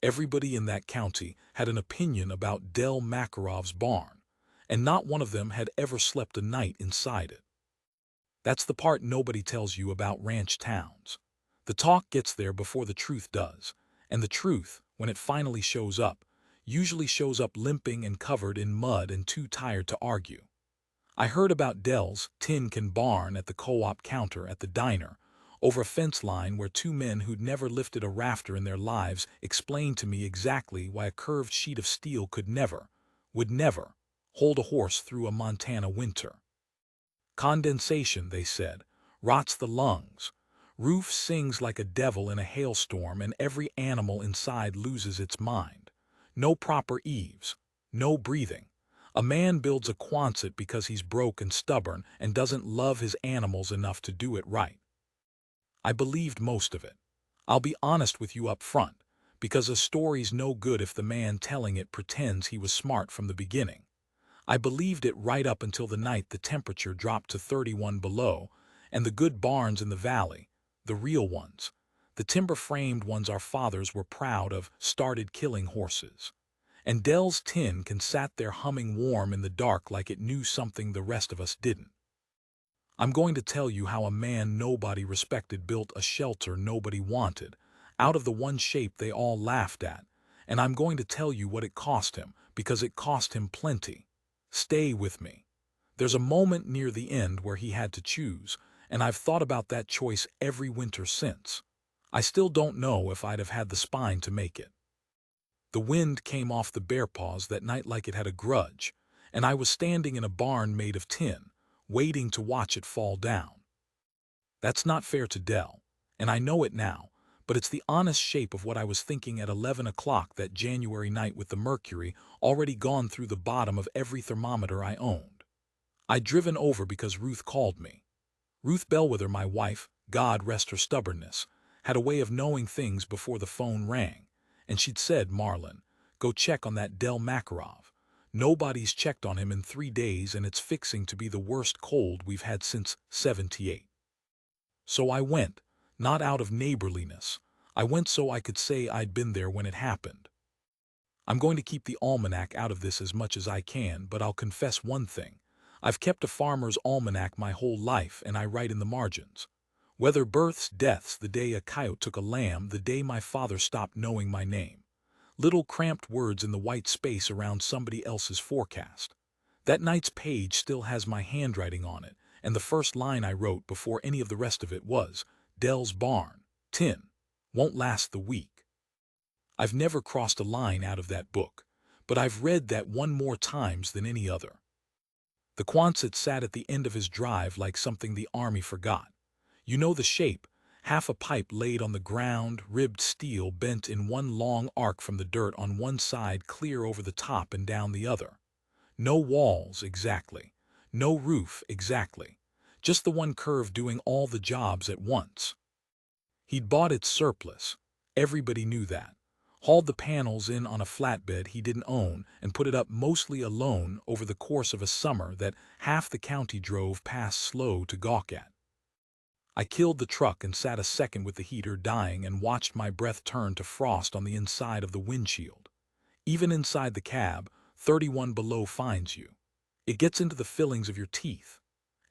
Everybody in that county had an opinion about Del Makarov's barn, and not one of them had ever slept a night inside it. That's the part nobody tells you about ranch towns. The talk gets there before the truth does, and the truth, when it finally shows up, usually shows up limping and covered in mud and too tired to argue. I heard about Del's tin can barn at the co-op counter at the diner, over a fence line where two men who'd never lifted a rafter in their lives explained to me exactly why a curved sheet of steel could never, would never, hold a horse through a Montana winter. Condensation, they said, rots the lungs. Roof sings like a devil in a hailstorm and every animal inside loses its mind. No proper eaves. No breathing. A man builds a Quonset because he's broke and stubborn and doesn't love his animals enough to do it right. I believed most of it. I'll be honest with you up front, because a story's no good if the man telling it pretends he was smart from the beginning. I believed it right up until the night the temperature dropped to 31 below, and the good barns in the valley, the real ones, the timber-framed ones our fathers were proud of, started killing horses. And Del's tin can sat there humming warm in the dark like it knew something the rest of us didn't. I'm going to tell you how a man nobody respected built a shelter nobody wanted, out of the one shape they all laughed at, and I'm going to tell you what it cost him, because it cost him plenty. Stay with me. There's a moment near the end where he had to choose, and I've thought about that choice every winter since. I still don't know if I'd have had the spine to make it. The wind came off the bear paws that night like it had a grudge, and I was standing in a barn made of tin, waiting to watch it fall down. That's not fair to Del, and I know it now, but it's the honest shape of what I was thinking at 11 o'clock that January night with the mercury already gone through the bottom of every thermometer I owned. I'd driven over because Ruth called me. Ruth Bellwether, my wife, God rest her stubbornness, had a way of knowing things before the phone rang, and she'd said, "Marlon, go check on that Del Makarov. Nobody's checked on him in 3 days and it's fixing to be the worst cold we've had since '78. So I went, not out of neighborliness. I went so I could say I'd been there when it happened. I'm going to keep the almanac out of this as much as I can, but I'll confess one thing. I've kept a farmer's almanac my whole life, and I write in the margins. Whether births, deaths, the day a coyote took a lamb, the day my father stopped knowing my name. Little cramped words in the white space around somebody else's forecast. That night's page still has my handwriting on it, and the first line I wrote before any of the rest of it was, "Del's barn, tin, won't last the week." I've never crossed a line out of that book, but I've read that one more times than any other. The Quonset sat at the end of his drive like something the army forgot. You know the shape, half a pipe laid on the ground, ribbed steel bent in one long arc from the dirt on one side clear over the top and down the other. No walls, exactly. No roof, exactly. Just the one curve doing all the jobs at once. He'd bought its surplus. Everybody knew that. Hauled the panels in on a flatbed he didn't own and put it up mostly alone over the course of a summer that half the county drove past slow to gawk at. I killed the truck and sat a second with the heater dying and watched my breath turn to frost on the inside of the windshield. Even inside the cab, 31 below finds you. It gets into the fillings of your teeth.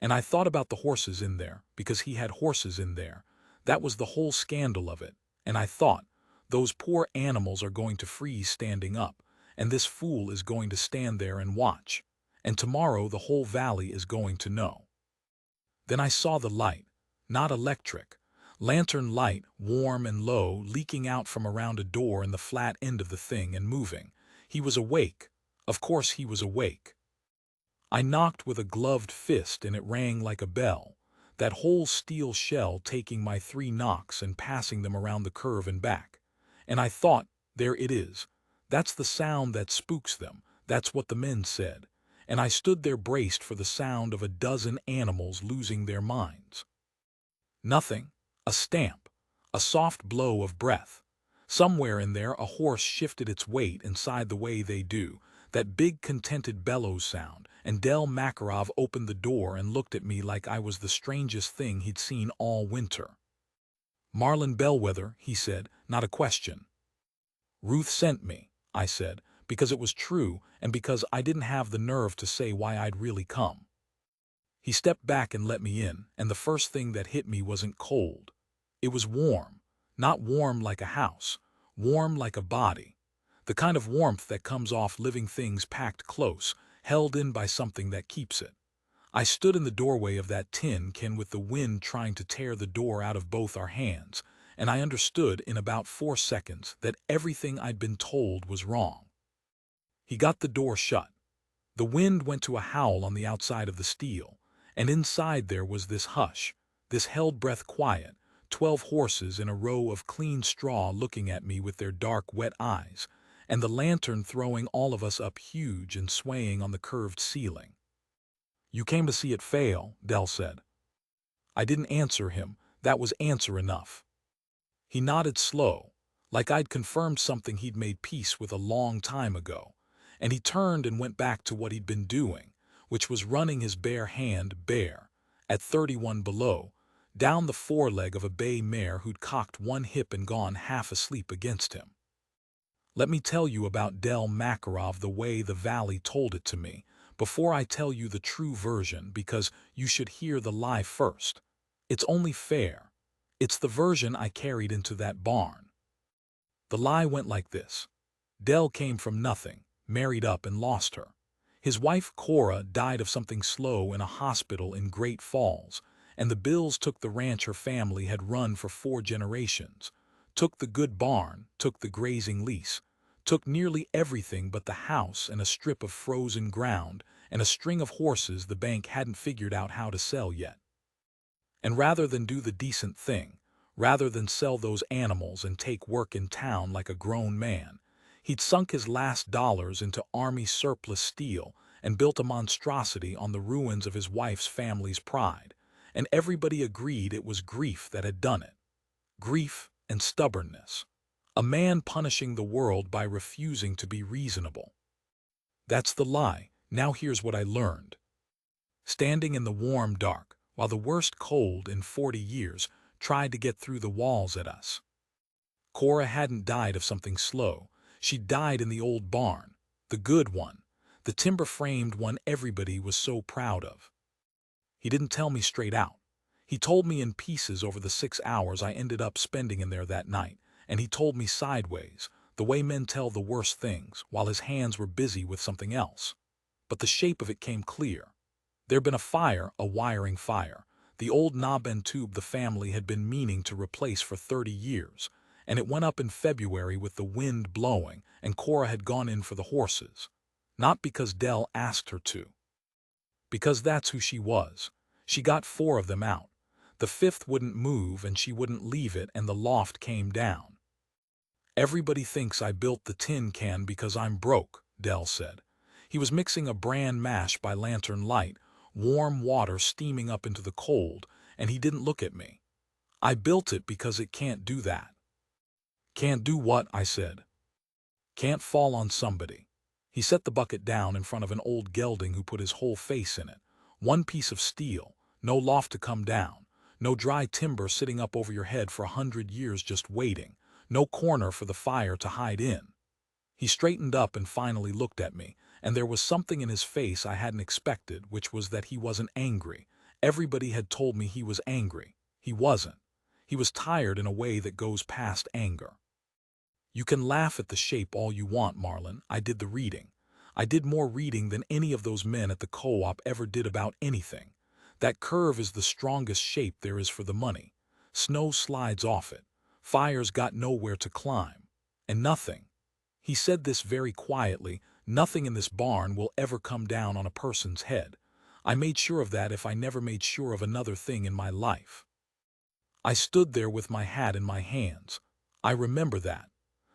And I thought about the horses in there, because he had horses in there. That was the whole scandal of it. And I thought, those poor animals are going to freeze standing up, and this fool is going to stand there and watch. And tomorrow the whole valley is going to know. Then I saw the light. Not electric. Lantern light, warm and low, leaking out from around a door in the flat end of the thing and moving. He was awake. Of course he was awake. I knocked with a gloved fist and it rang like a bell, that whole steel shell taking my 3 knocks and passing them around the curve and back. And I thought, there it is. That's the sound that spooks them. That's what the men said. And I stood there braced for the sound of a dozen animals losing their minds. Nothing. A stamp. A soft blow of breath. Somewhere in there a horse shifted its weight inside the way they do, that big contented bellows sound, and Del Makarov opened the door and looked at me like I was the strangest thing he'd seen all winter. "Marlon Bellwether," he said, not a question. Ruth sent me, I said, because it was true and because I didn't have the nerve to say why I'd really come. He stepped back and let me in, and the first thing that hit me wasn't cold. It was warm. Not warm like a house, warm like a body. The kind of warmth that comes off living things packed close, held in by something that keeps it. I stood in the doorway of that tin can with the wind trying to tear the door out of both our hands, and I understood in about 4 seconds that everything I'd been told was wrong. He got the door shut. The wind went to a howl on the outside of the steel, and inside there was this hush, this held-breath quiet, 12 horses in a row of clean straw looking at me with their dark, wet eyes, and the lantern throwing all of us up huge and swaying on the curved ceiling. "You came to see it fail," Dell said. I didn't answer him. That was answer enough. He nodded slow, like I'd confirmed something he'd made peace with a long time ago, and he turned and went back to what he'd been doing, which was running his bare hand bare, at 31 below, down the foreleg of a bay mare who'd cocked one hip and gone half asleep against him. Let me tell you about Del Makarov the way the Valley told it to me, before I tell you the true version, because you should hear the lie first. It's only fair. It's the version I carried into that barn. The lie went like this. Del came from nothing, married up and lost her. His wife Cora died of something slow in a hospital in Great Falls, and the bills took the ranch her family had run for 4 generations, took the good barn, took the grazing lease, took nearly everything but the house and a strip of frozen ground and a string of horses the bank hadn't figured out how to sell yet. And rather than do the decent thing, rather than sell those animals and take work in town like a grown man, he'd sunk his last dollars into Army surplus steel and built a monstrosity on the ruins of his wife's family's pride, and everybody agreed it was grief that had done it. Grief and stubbornness. A man punishing the world by refusing to be reasonable. That's the lie. Now here's what I learned. Standing in the warm dark, while the worst cold in 40 years tried to get through the walls at us. Cora hadn't died of something slow. She died in the old barn, the good one, the timber-framed one everybody was so proud of. He didn't tell me straight out. He told me in pieces over the 6 hours I ended up spending in there that night, and he told me sideways, the way men tell the worst things, while his hands were busy with something else. But the shape of it came clear. There'd been a fire, a wiring fire, the old knob and tube the family had been meaning to replace for 30 years, and it went up in February with the wind blowing, and Cora had gone in for the horses. Not because Del asked her to. Because that's who she was. She got 4 of them out. The 5th wouldn't move and she wouldn't leave it, and the loft came down. "Everybody thinks I built the tin can because I'm broke," Del said. He was mixing a bran mash by lantern light, warm water steaming up into the cold, and he didn't look at me. "I built it because it can't do that." "Can't do what?" I said. "Can't fall on somebody." He set the bucket down in front of an old gelding who put his whole face in it. One piece of steel, no loft to come down, no dry timber sitting up over your head for 100 years just waiting, no corner for the fire to hide in. He straightened up and finally looked at me, and there was something in his face I hadn't expected, which was that he wasn't angry. Everybody had told me he was angry. He wasn't. He was tired in a way that goes past anger. "You can laugh at the shape all you want, Marlin. I did the reading. I did more reading than any of those men at the co-op ever did about anything. That curve is the strongest shape there is for the money. Snow slides off it. Fire's got nowhere to climb. And nothing." He said this very quietly, "Nothing in this barn will ever come down on a person's head. I made sure of that if I never made sure of another thing in my life." I stood there with my hat in my hands. I remember that.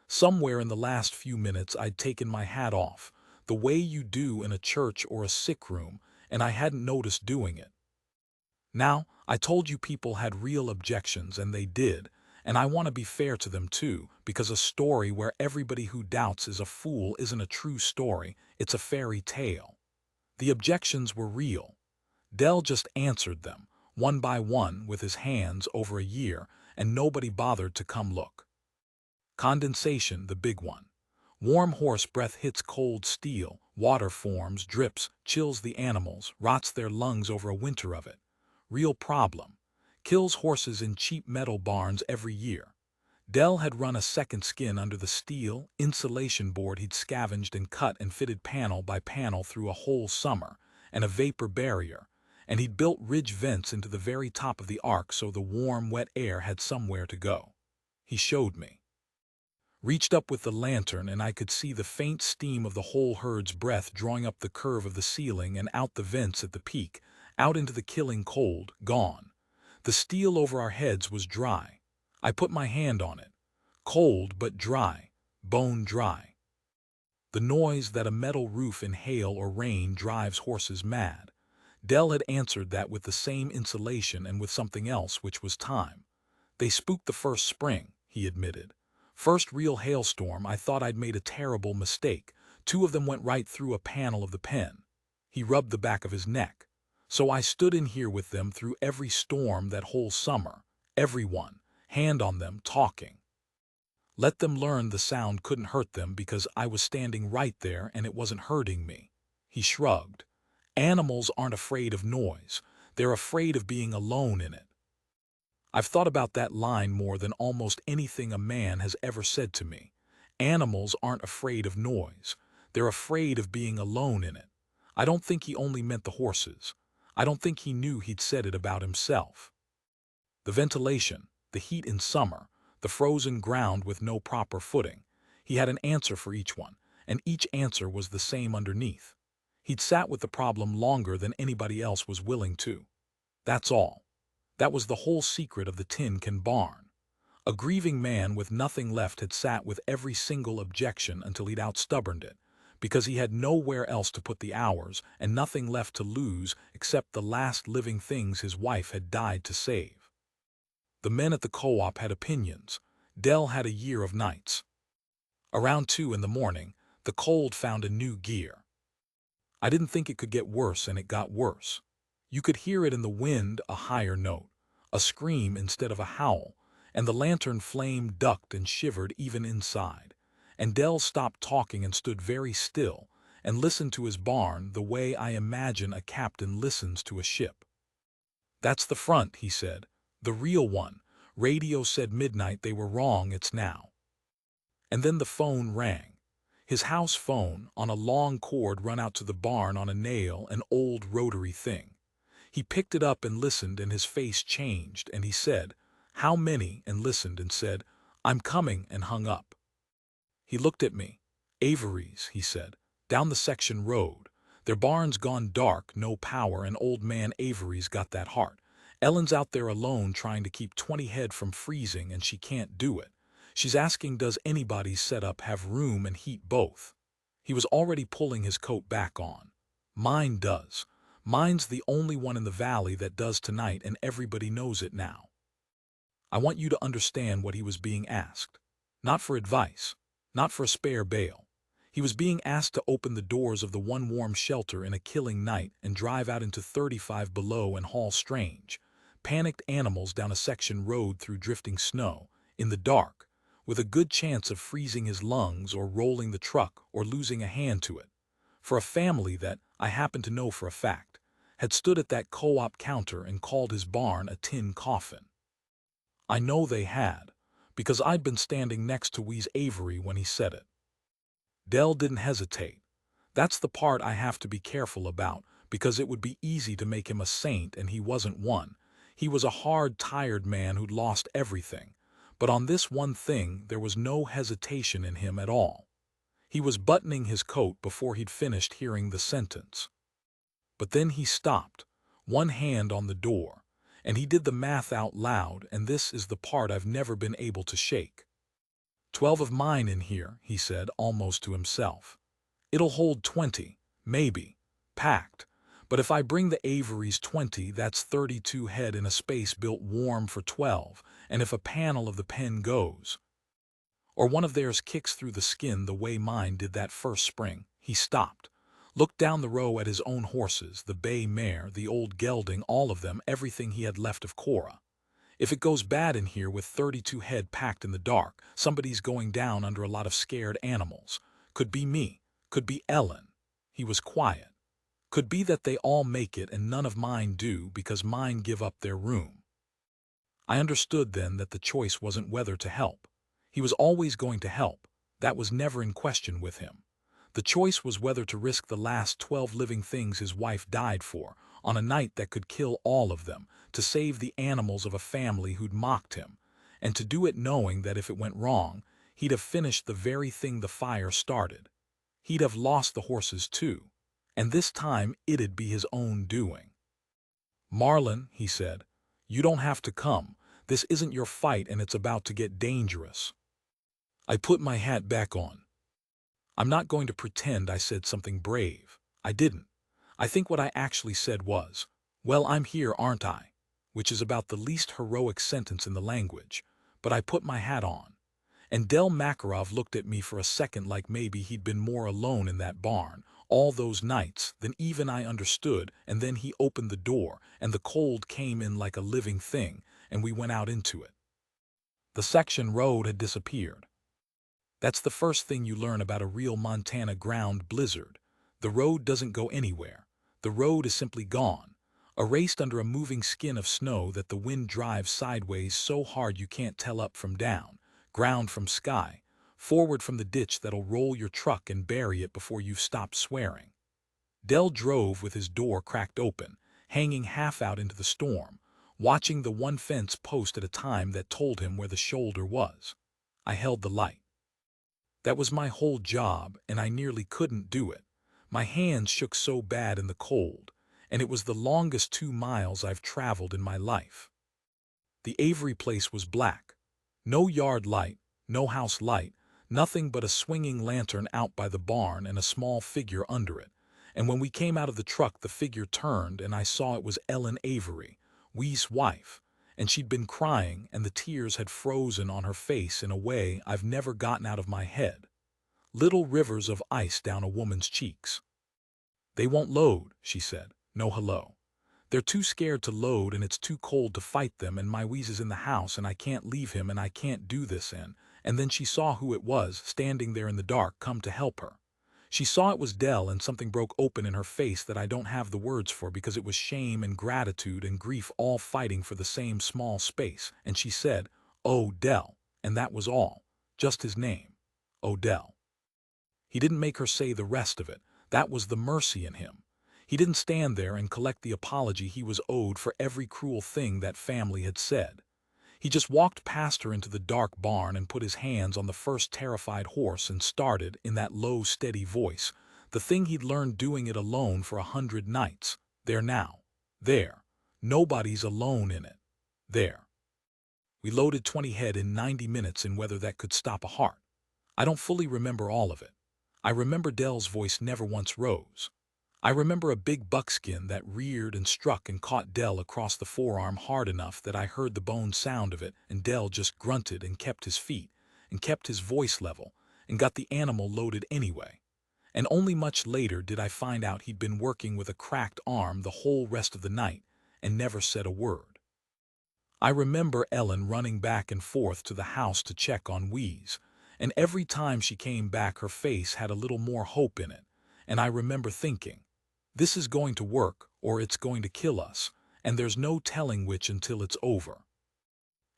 Somewhere in the last few minutes I'd taken my hat off, the way you do in a church or a sick room, and I hadn't noticed doing it. Now, I told you people had real objections, and they did, and I want to be fair to them too, because a story where everybody who doubts is a fool isn't a true story, it's a fairy tale. The objections were real. Del just answered them, one by one with his hands over a year, and nobody bothered to come look. Condensation, the big one. Warm horse breath hits cold steel, water forms, drips, chills the animals, rots their lungs over a winter of it. Real problem. Kills horses in cheap metal barns every year. Dell had run a second skin under the steel, insulation board he'd scavenged and cut and fitted panel by panel through a whole summer, and a vapor barrier, and he'd built ridge vents into the very top of the ark so the warm, wet air had somewhere to go. He showed me. Reached up with the lantern and I could see the faint steam of the whole herd's breath drawing up the curve of the ceiling and out the vents at the peak, out into the killing cold, gone. The steel over our heads was dry. I put my hand on it. Cold but dry, bone dry. The noise that a metal roof in hail or rain drives horses mad. Dell had answered that with the same insulation and with something else, which was time. They spooked the first spring, he admitted. First real hailstorm, I thought I'd made a terrible mistake. 2 of them went right through a panel of the pen. He rubbed the back of his neck. So I stood in here with them through every storm that whole summer. Everyone, hand on them, talking. Let them learn the sound couldn't hurt them because I was standing right there and it wasn't hurting me. He shrugged. Animals aren't afraid of noise. They're afraid of being alone in it. I've thought about that line more than almost anything a man has ever said to me. Animals aren't afraid of noise. They're afraid of being alone in it. I don't think he only meant the horses. I don't think he knew he'd said it about himself. The ventilation, the heat in summer, the frozen ground with no proper footing. He had an answer for each one, and each answer was the same underneath. He'd sat with the problem longer than anybody else was willing to. That's all. That was the whole secret of the tin can barn. A grieving man with nothing left had sat with every single objection until he'd outstubborned it, because he had nowhere else to put the hours and nothing left to lose except the last living things his wife had died to save. The men at the co-op had opinions. Dell had a year of nights. Around 2 in the morning, the cold found a new gear. I didn't think it could get worse, and it got worse. You could hear it in the wind, a higher note, a scream instead of a howl, and the lantern flame ducked and shivered even inside. And Dell stopped talking and stood very still and listened to his barn the way I imagine a captain listens to a ship. That's the front, he said. The real one. Radio said midnight. They were wrong. It's now. And then the phone rang. His house phone, on a long cord run out to the barn on a nail, an old rotary thing. He picked it up and listened, and his face changed, and he said, "How many?" and listened and said, "I'm coming," and hung up. He looked at me. "Avery's," he said, "down the section road. Their barn's gone dark, no power, and old man Avery's got that heart. Ellen's out there alone trying to keep 20 head from freezing, and she can't do it. She's asking, does anybody's setup have room and heat both?" He was already pulling his coat back on. "Mine does. Mine's the only one in the valley that does tonight, and everybody knows it now." I want you to understand what he was being asked. Not for advice, not for a spare bail. He was being asked to open the doors of the one warm shelter in a killing night and drive out into 35 below and haul strange, panicked animals down a section road through drifting snow, in the dark, with a good chance of freezing his lungs or rolling the truck or losing a hand to it. For a family that, I happen to know for a fact, had stood at that co-op counter and called his barn a tin coffin. I know they had, because I'd been standing next to Wheeze Avery when he said it. Dell didn't hesitate. That's the part I have to be careful about, because it would be easy to make him a saint, and he wasn't one. He was a hard, tired man who'd lost everything. But on this one thing, there was no hesitation in him at all. He was buttoning his coat before he'd finished hearing the sentence. But then he stopped, one hand on the door, and he did the math out loud, and this is the part I've never been able to shake. 12 of mine in here, he said, almost to himself. It'll hold 20, maybe, packed. But if I bring the Avery's 20, that's 32 head in a space built warm for 12, and if a panel of the pen goes, or one of theirs kicks through the skin the way mine did that first spring, he stopped, looked down the row at his own horses, the bay mare, the old gelding, all of them, everything he had left of Cora. If it goes bad in here with 32 head packed in the dark, somebody's going down under a lot of scared animals. Could be me. Could be Ellen. He was quiet. Could be that they all make it and none of mine do because mine give up their room. I understood then that the choice wasn't whether to help. He was always going to help. That was never in question with him. The choice was whether to risk the last 12 living things his wife died for, on a night that could kill all of them, to save the animals of a family who'd mocked him, and to do it knowing that if it went wrong, he'd have finished the very thing the fire started. He'd have lost the horses too, and this time it'd be his own doing. "Marlon," he said, "you don't have to come. This isn't your fight and it's about to get dangerous." I put my hat back on. I'm not going to pretend I said something brave. I didn't. I think what I actually said was, "Well, I'm here, aren't I?" which is about the least heroic sentence in the language, but I put my hat on. And Del Makarov looked at me for a second like maybe he'd been more alone in that barn all those nights than even I understood, and then he opened the door, and the cold came in like a living thing, and we went out into it. The section road had disappeared. That's the first thing you learn about a real Montana ground blizzard. The road doesn't go anywhere. The road is simply gone, erased under a moving skin of snow that the wind drives sideways so hard you can't tell up from down, ground from sky, forward from the ditch that'll roll your truck and bury it before you've stopped swearing. Del drove with his door cracked open, hanging half out into the storm, watching the one fence post at a time that told him where the shoulder was. I held the light. That was my whole job, and I nearly couldn't do it. My hands shook so bad in the cold, and it was the longest 2 miles I've traveled in my life. The Avery place was black. No yard light, no house light, nothing but a swinging lantern out by the barn and a small figure under it. And when we came out of the truck, the figure turned, and I saw it was Ellen Avery, Wee's wife, and she'd been crying, and the tears had frozen on her face in a way I've never gotten out of my head. Little rivers of ice down a woman's cheeks. "They won't load," she said. "No hello. They're too scared to load, and it's too cold to fight them, and my Weez is in the house, and I can't leave him, and I can't do this," and then she saw who it was, standing there in the dark, come to help her. She saw it was Del, and something broke open in her face that I don't have the words for, because it was shame and gratitude and grief all fighting for the same small space, and she said, "Oh, Del," and that was all. Just his name. Odell. He didn't make her say the rest of it. That was the mercy in him. He didn't stand there and collect the apology he was owed for every cruel thing that family had said. He just walked past her into the dark barn and put his hands on the first terrified horse and started, in that low, steady voice, the thing he'd learned doing it alone for 100 nights. "There now. There. Nobody's alone in it. There." We loaded 20 head in 90 minutes in weather that could stop a heart. I don't fully remember all of it. I remember Del's voice never once rose. I remember a big buckskin that reared and struck and caught Del across the forearm hard enough that I heard the bone sound of it, and Del just grunted and kept his feet, and kept his voice level, and got the animal loaded anyway. And only much later did I find out he'd been working with a cracked arm the whole rest of the night, and never said a word. I remember Ellen running back and forth to the house to check on Weez, and every time she came back her face had a little more hope in it, and I remember thinking, "This is going to work, or it's going to kill us, and there's no telling which until it's over."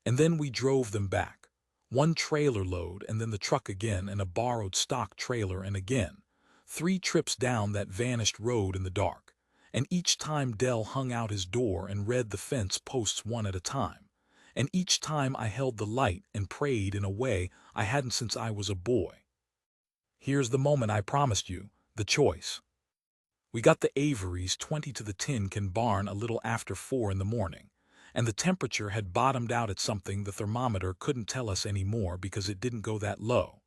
And then we drove them back. One trailer load, and then the truck again, and a borrowed stock trailer, and again. 3 trips down that vanished road in the dark. And each time Del hung out his door and read the fence posts one at a time. And each time I held the light and prayed in a way I hadn't since I was a boy. Here's the moment I promised you, the choice. We got the Averys 20 to the Tin Can barn a little after 4 in the morning, and the temperature had bottomed out at something the thermometer couldn't tell us anymore because it didn't go that low.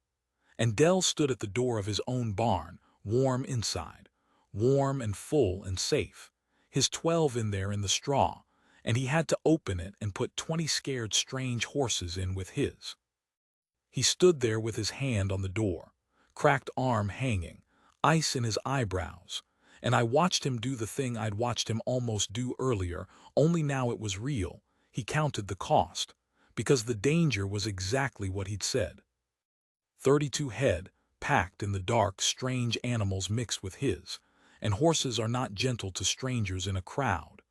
And Del stood at the door of his own barn, warm inside, warm and full and safe, his 12 in there in the straw, and he had to open it and put 20 scared strange horses in with his. He stood there with his hand on the door, cracked arm hanging, ice in his eyebrows, and I watched him do the thing I'd watched him almost do earlier, only now it was real. He counted the cost, because the danger was exactly what he'd said. 32 head, packed in the dark, strange animals mixed with his, and horses are not gentle to strangers in a crowd,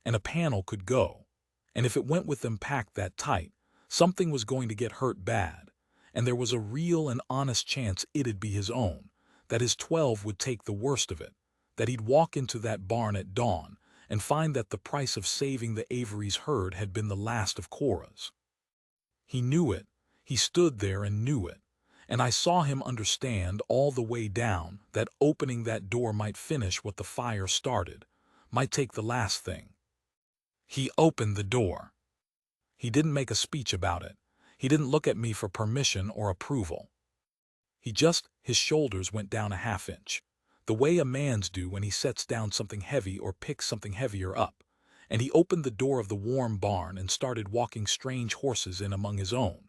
and a panel could go, and if it went with them packed that tight, something was going to get hurt bad, and there was a real and honest chance it'd be his own, that his 12 would take the worst of it, that he'd walk into that barn at dawn and find that the price of saving the Avery's herd had been the last of Cora's. He knew it, he stood there and knew it, and I saw him understand all the way down that opening that door might finish what the fire started, might take the last thing. He opened the door. He didn't make a speech about it. He didn't look at me for permission or approval. His shoulders went down a half-inch, the way a man's do when he sets down something heavy or picks something heavier up, and he opened the door of the warm barn and started walking strange horses in among his own,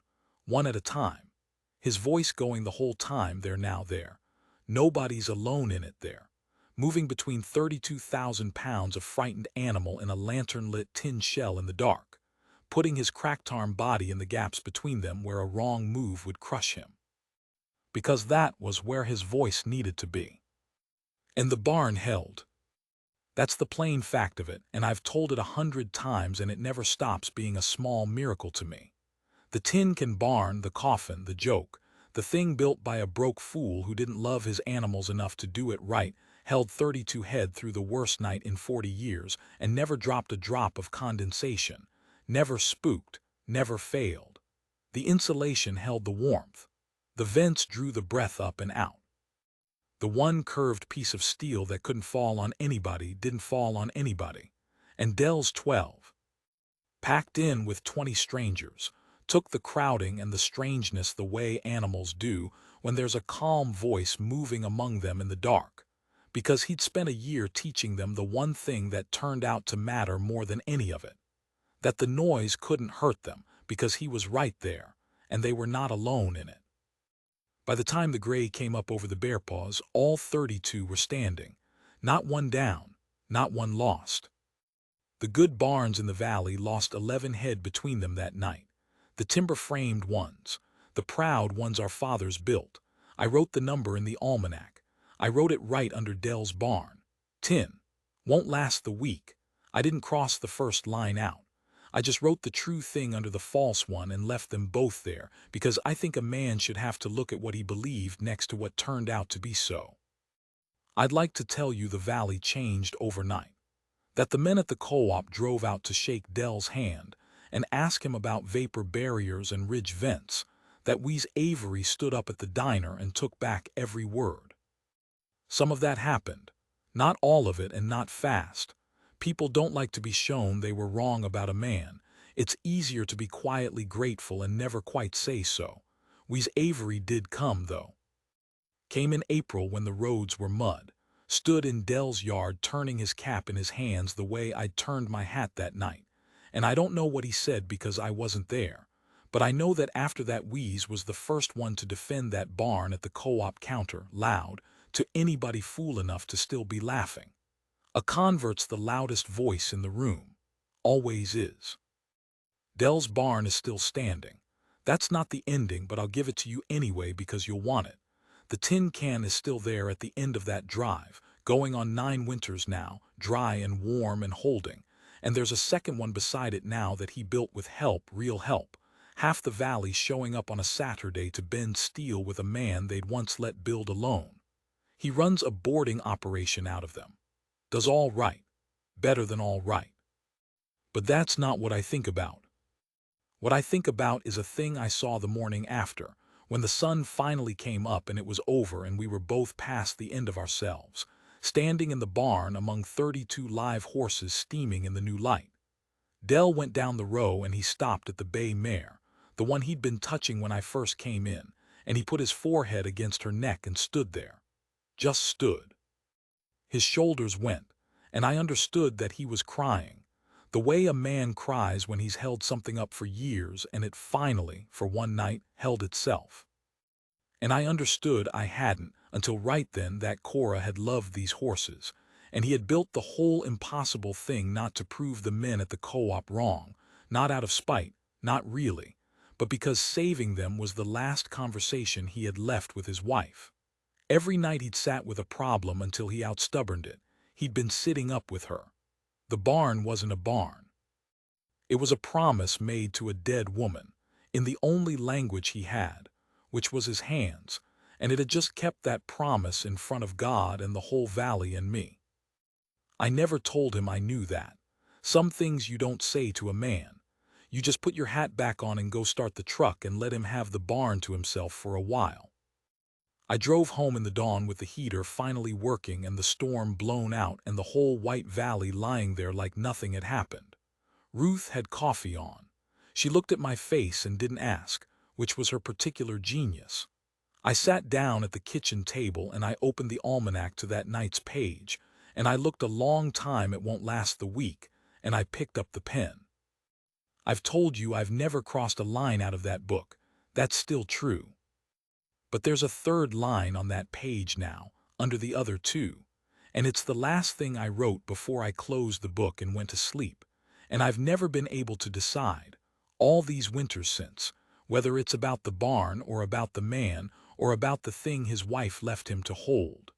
one at a time, his voice going the whole time, "They're now there. Nobody's alone in it there," moving between 32,000 pounds of frightened animal in a lantern-lit tin shell in the dark, putting his cracked-arm body in the gaps between them where a wrong move would crush him. Because that was where his voice needed to be. And the barn held. That's the plain fact of it, and I've told it 100 times and it never stops being a small miracle to me. The tin can barn, the coffin, the joke, the thing built by a broke fool who didn't love his animals enough to do it right, held 32 head through the worst night in 40 years and never dropped a drop of condensation, never spooked, never failed. The insulation held the warmth. The vents drew the breath up and out. The one curved piece of steel that couldn't fall on anybody didn't fall on anybody. And Dell's 12, packed in with 20 strangers, took the crowding and the strangeness the way animals do when there's a calm voice moving among them in the dark, because he'd spent a year teaching them the one thing that turned out to matter more than any of it, that the noise couldn't hurt them because he was right there, and they were not alone in it. By the time the gray came up over the bear paws, all 32 were standing, not one down, not one lost. The good barns in the valley lost 11 head between them that night, the timber-framed ones, the proud ones our fathers built. I wrote the number in the almanac. I wrote it right under Dell's barn. 10. Won't last the week. I didn't cross the first line out. I just wrote the true thing under the false one and left them both there, because I think a man should have to look at what he believed next to what turned out to be so. I'd like to tell you the valley changed overnight, that the men at the co-op drove out to shake Dell's hand and ask him about vapor barriers and ridge vents, that Wes Avery stood up at the diner and took back every word. Some of that happened, not all of it and not fast. People don't like to be shown they were wrong about a man. It's easier to be quietly grateful and never quite say so. Wes Avery did come, though. Came in April when the roads were mud. Stood in Dell's yard turning his cap in his hands the way I'd turned my hat that night. And I don't know what he said because I wasn't there. But I know that after that Wes was the first one to defend that barn at the co-op counter, loud, to anybody fool enough to still be laughing. A convert's the loudest voice in the room. Always is. Dell's barn is still standing. That's not the ending, but I'll give it to you anyway because you'll want it. The tin can is still there at the end of that drive, going on 9 winters now, dry and warm and holding. And there's a second one beside it now that he built with help, real help. Half the valley showing up on a Saturday to bend steel with a man they'd once let build alone. He runs a boarding operation out of them. Does all right. Better than all right. But that's not what I think about. What I think about is a thing I saw the morning after, when the sun finally came up and it was over and we were both past the end of ourselves, standing in the barn among 32 live horses steaming in the new light. Dell went down the row and he stopped at the bay mare, the one he'd been touching when I first came in, and he put his forehead against her neck and stood there. Just stood. His shoulders went, and I understood that he was crying, the way a man cries when he's held something up for years and it finally, for one night, held itself. And I understood I hadn't until right then that Cora had loved these horses, and he had built the whole impossible thing not to prove the men at the co-op wrong, Not out of spite, not really, but because saving them was the last conversation he had left with his wife. Every night he'd sat with a problem until he outstubborned it. He'd been sitting up with her. The barn wasn't a barn. It was a promise made to a dead woman, in the only language he had, which was his hands, and it had just kept that promise in front of God and the whole valley and me. I never told him I knew that. Some things you don't say to a man. You just put your hat back on and go start the truck and let him have the barn to himself for a while. I drove home in the dawn with the heater finally working and the storm blown out and the whole white valley lying there like nothing had happened. Ruth had coffee on. She looked at my face and didn't ask, which was her particular genius. I sat down at the kitchen table and I opened the almanac to that night's page, and I looked a long time, it won't last the week, and I picked up the pen. I've told you I've never crossed a line out of that book. That's still true. But there's a third line on that page now, under the other two, and it's the last thing I wrote before I closed the book and went to sleep, and I've never been able to decide, all these winters since, whether it's about the barn or about the man or about the thing his wife left him to hold.